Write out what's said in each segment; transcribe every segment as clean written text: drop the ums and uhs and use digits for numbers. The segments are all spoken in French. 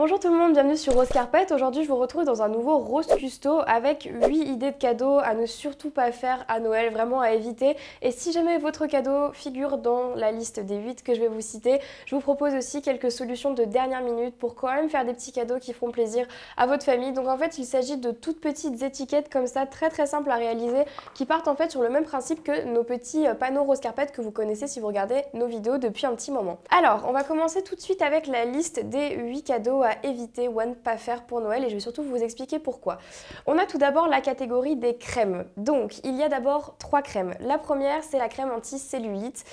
Bonjour tout le monde, bienvenue sur Rose Carpet. Aujourd'hui je vous retrouve dans un nouveau Rose Custo avec 8 idées de cadeaux à ne surtout pas faire à Noël, vraiment à éviter. Et si jamais votre cadeau figure dans la liste des 8 que je vais vous citer, je vous propose aussi quelques solutions de dernière minute pour quand même faire des petits cadeaux qui feront plaisir à votre famille. Donc en fait il s'agit de toutes petites étiquettes comme ça, très simples à réaliser, qui partent en fait sur le même principe que nos petits panneaux Rose Carpet que vous connaissez si vous regardez nos vidéos depuis un petit moment. Alors on va commencer tout de suite avec la liste des 8 cadeaux à éviter ou à ne pas faire pour Noël et je vais surtout vous expliquer pourquoi. On a tout d'abord la catégorie des crèmes. Donc il y a d'abord 3 crèmes. La première c'est la crème anti-cellulite.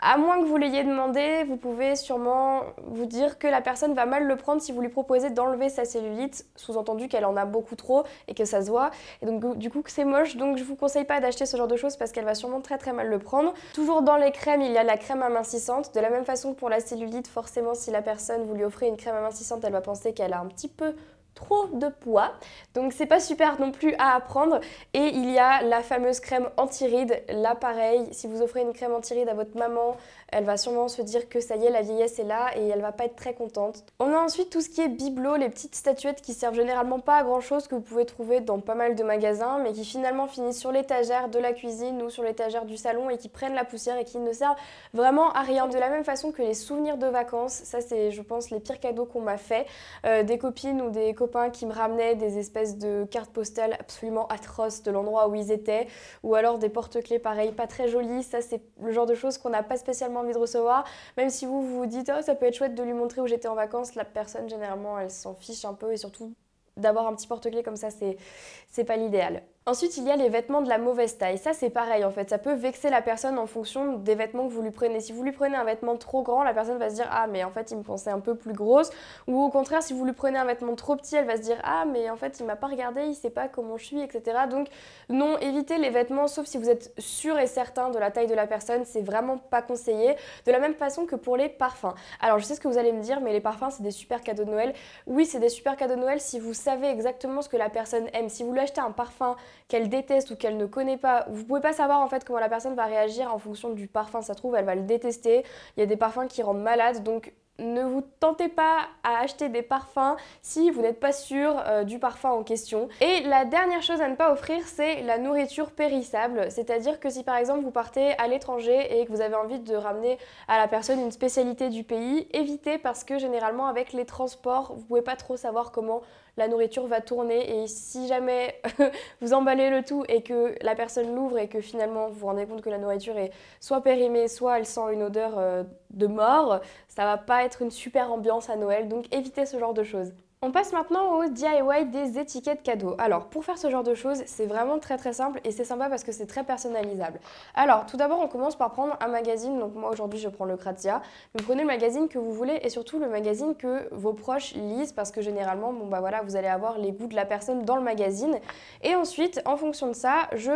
À moins que vous l'ayez demandé, vous pouvez sûrement vous dire que la personne va mal le prendre si vous lui proposez d'enlever sa cellulite, sous-entendu qu'elle en a beaucoup trop et que ça se voit. Et donc du coup que c'est moche, donc je vous conseille pas d'acheter ce genre de choses parce qu'elle va sûrement très mal le prendre. Toujours dans les crèmes, il y a la crème amincissante. De la même façon que pour la cellulite, forcément si la personne vous lui offrez une crème amincissante, elle va penser qu'elle a un petit peu trop de poids, donc c'est pas super non plus à apprendre. Et il y a la fameuse crème anti-rides. Là pareil, si vous offrez une crème anti-rides à votre maman, elle va sûrement se dire que ça y est, la vieillesse est là et elle va pas être très contente. On a ensuite tout ce qui est bibelots, les petites statuettes qui servent généralement pas à grand chose, que vous pouvez trouver dans pas mal de magasins, mais qui finalement finissent sur l'étagère de la cuisine ou sur l'étagère du salon et qui prennent la poussière et qui ne servent vraiment à rien. De la même façon que les souvenirs de vacances, ça c'est je pense les pires cadeaux qu'on m'a fait. Des copines ou des copains qui me ramenaient des espèces de cartes postales absolument atroces de l'endroit où ils étaient, ou alors des porte-clés pareil, pas très jolis. Ça c'est le genre de choses qu'on n'a pas spécialement envie de recevoir, même si vous vous dites oh, ça peut être chouette de lui montrer où j'étais en vacances, la personne généralement elle s'en fiche un peu et surtout d'avoir un petit porte-clés comme ça c'est pas l'idéal. Ensuite, il y a les vêtements de la mauvaise taille. Ça, c'est pareil en fait. Ça peut vexer la personne en fonction des vêtements que vous lui prenez. Si vous lui prenez un vêtement trop grand, la personne va se dire « Ah, mais en fait, il me pensait un peu plus grosse ». Ou au contraire, si vous lui prenez un vêtement trop petit, elle va se dire « Ah, mais en fait, il m'a pas regardé, il sait pas comment je suis, etc. » Donc, non, évitez les vêtements, sauf si vous êtes sûr et certain de la taille de la personne. C'est vraiment pas conseillé. De la même façon que pour les parfums. Alors, je sais ce que vous allez me dire, mais les parfums, c'est des super cadeaux de Noël. Oui, c'est des super cadeaux de Noël si vous savez exactement ce que la personne aime. Si vous lui achetez un parfum qu'elle déteste ou qu'elle ne connaît pas, vous pouvez pas savoir en fait comment la personne va réagir en fonction du parfum. Ça se trouve, elle va le détester. Il y a des parfums qui rendent malade, donc ne vous tentez pas à acheter des parfums si vous n'êtes pas sûr du parfum en question. Et la dernière chose à ne pas offrir, c'est la nourriture périssable. C'est-à-dire que si par exemple vous partez à l'étranger et que vous avez envie de ramener à la personne une spécialité du pays, évitez parce que généralement avec les transports, vous pouvez pas trop savoir comment la nourriture va tourner et si jamais vous emballez le tout et que la personne l'ouvre et que finalement vous vous rendez compte que la nourriture est soit périmée, soit elle sent une odeur de mort, ça va pas être une super ambiance à Noël, donc évitez ce genre de choses. On passe maintenant au DIY des étiquettes cadeaux. Alors pour faire ce genre de choses, c'est vraiment très simple et c'est sympa parce que c'est très personnalisable. Alors tout d'abord on commence par prendre un magazine, donc moi aujourd'hui je prends le Grazia. Vous prenez le magazine que vous voulez et surtout le magazine que vos proches lisent parce que généralement bon bah voilà vous allez avoir les goûts de la personne dans le magazine. Et ensuite en fonction de ça je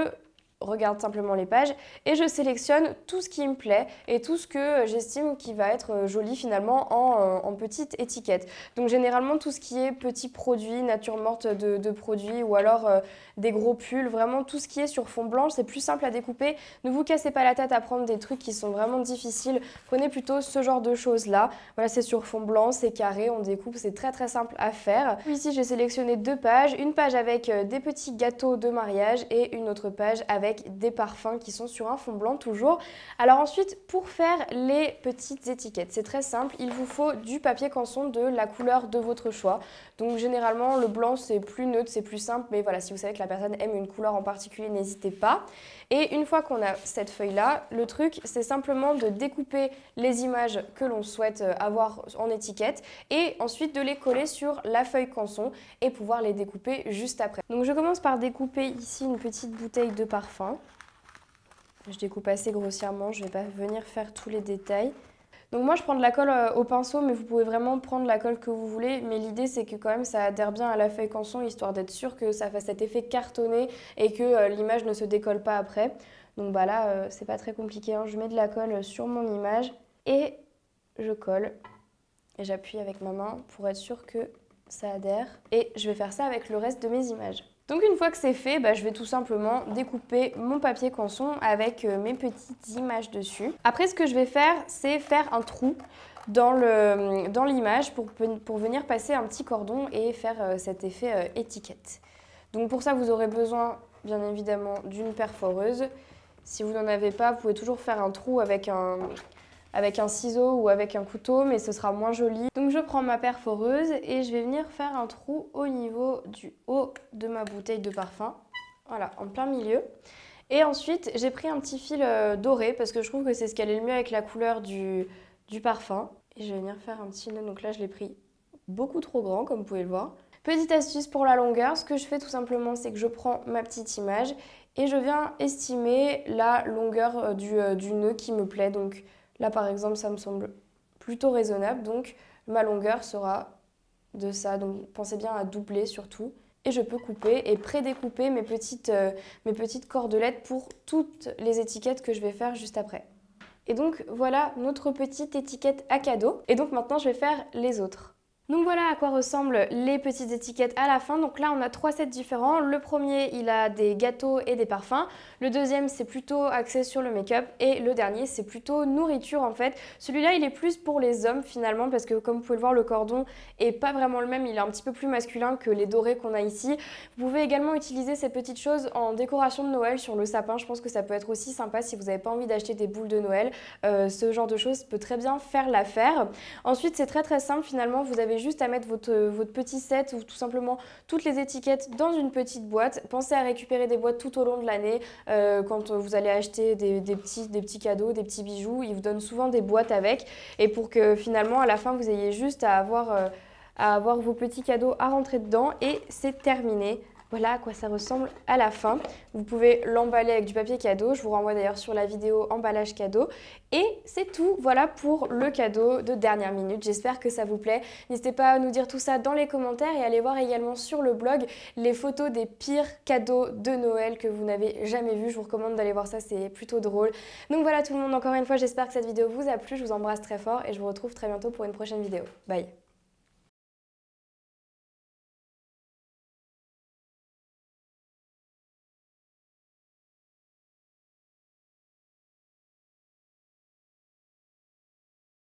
regarde simplement les pages et je sélectionne tout ce qui me plaît et tout ce que j'estime qui va être joli finalement en petite étiquette. Donc généralement tout ce qui est petits produits, nature morte de produits ou alors des gros pulls, vraiment tout ce qui est sur fond blanc, c'est plus simple à découper. Ne vous cassez pas la tête à prendre des trucs qui sont vraiment difficiles, prenez plutôt ce genre de choses là. Voilà, c'est sur fond blanc, c'est carré, on découpe, c'est très simple à faire. Ici j'ai sélectionné 2 pages, une page avec des petits gâteaux de mariage et une autre page avec des parfums qui sont sur un fond blanc toujours. Alors ensuite, pour faire les petites étiquettes, c'est très simple, il vous faut du papier canson de la couleur de votre choix. Donc généralement, le blanc c'est plus neutre, c'est plus simple, mais voilà, si vous savez que la personne aime une couleur en particulier, n'hésitez pas. Et une fois qu'on a cette feuille-là, le truc c'est simplement de découper les images que l'on souhaite avoir en étiquette et ensuite de les coller sur la feuille canson et pouvoir les découper juste après. Donc je commence par découper ici une petite bouteille de parfum. Je découpe assez grossièrement, je ne vais pas venir faire tous les détails. Donc moi je prends de la colle au pinceau, mais vous pouvez vraiment prendre la colle que vous voulez. Mais l'idée c'est que quand même ça adhère bien à la feuille canson, histoire d'être sûr que ça fasse cet effet cartonné et que l'image ne se décolle pas après. Donc bah là c'est pas très compliqué, hein. Je mets de la colle sur mon image et je colle. Et j'appuie avec ma main pour être sûr que ça adhère. Et je vais faire ça avec le reste de mes images. Donc une fois que c'est fait, je vais tout simplement découper mon papier canson avec mes petites images dessus. Après ce que je vais faire, c'est faire un trou dans l'image pour venir passer un petit cordon et faire cet effet étiquette. Donc pour ça, vous aurez besoin bien évidemment d'une perforeuse. Si vous n'en avez pas, vous pouvez toujours faire un trou avec un ciseau ou avec un couteau, mais ce sera moins joli. Donc je prends ma perforeuse et je vais venir faire un trou au niveau du haut de ma bouteille de parfum. Voilà, en plein milieu. Et ensuite, j'ai pris un petit fil doré parce que je trouve que c'est ce qui allait le mieux avec la couleur du parfum. Et je vais venir faire un petit nœud. Donc là, je l'ai pris beaucoup trop grand, comme vous pouvez le voir. Petite astuce pour la longueur, ce que je fais tout simplement, c'est que je prends ma petite image et je viens estimer la longueur du nœud qui me plaît. Donc là, par exemple, ça me semble plutôt raisonnable. Donc ma longueur sera de ça. Donc pensez bien à doubler surtout. Et je peux couper et pré-découper mes petites cordelettes pour toutes les étiquettes que je vais faire juste après. Et donc voilà notre petite étiquette à cadeau. Et donc maintenant je vais faire les autres. Donc voilà à quoi ressemblent les petites étiquettes à la fin. Donc là on a 3 sets différents. Le premier il a des gâteaux et des parfums. Le deuxième c'est plutôt axé sur le make-up. Et le dernier c'est plutôt nourriture en fait. Celui-là il est plus pour les hommes finalement parce que comme vous pouvez le voir le cordon est pas vraiment le même. Il est un petit peu plus masculin que les dorés qu'on a ici. Vous pouvez également utiliser ces petites choses en décoration de Noël sur le sapin. Je pense que ça peut être aussi sympa si vous n'avez pas envie d'acheter des boules de Noël. Ce genre de choses peut très bien faire l'affaire. Ensuite c'est très simple finalement. Vous avez juste à mettre votre petit set ou tout simplement toutes les étiquettes dans une petite boîte. Pensez à récupérer des boîtes tout au long de l'année quand vous allez acheter des petits cadeaux, des petits bijoux. Ils vous donnent souvent des boîtes avec et pour que finalement à la fin vous ayez juste à avoir vos petits cadeaux à rentrer dedans et c'est terminé. Voilà à quoi ça ressemble à la fin. Vous pouvez l'emballer avec du papier cadeau. Je vous renvoie d'ailleurs sur la vidéo emballage cadeau. Et c'est tout, voilà pour le cadeau de dernière minute. J'espère que ça vous plaît. N'hésitez pas à nous dire tout ça dans les commentaires et allez voir également sur le blog les photos des pires cadeaux de Noël que vous n'avez jamais vus. Je vous recommande d'aller voir ça, c'est plutôt drôle. Donc voilà tout le monde, encore une fois, j'espère que cette vidéo vous a plu. Je vous embrasse très fort et je vous retrouve très bientôt pour une prochaine vidéo. Bye!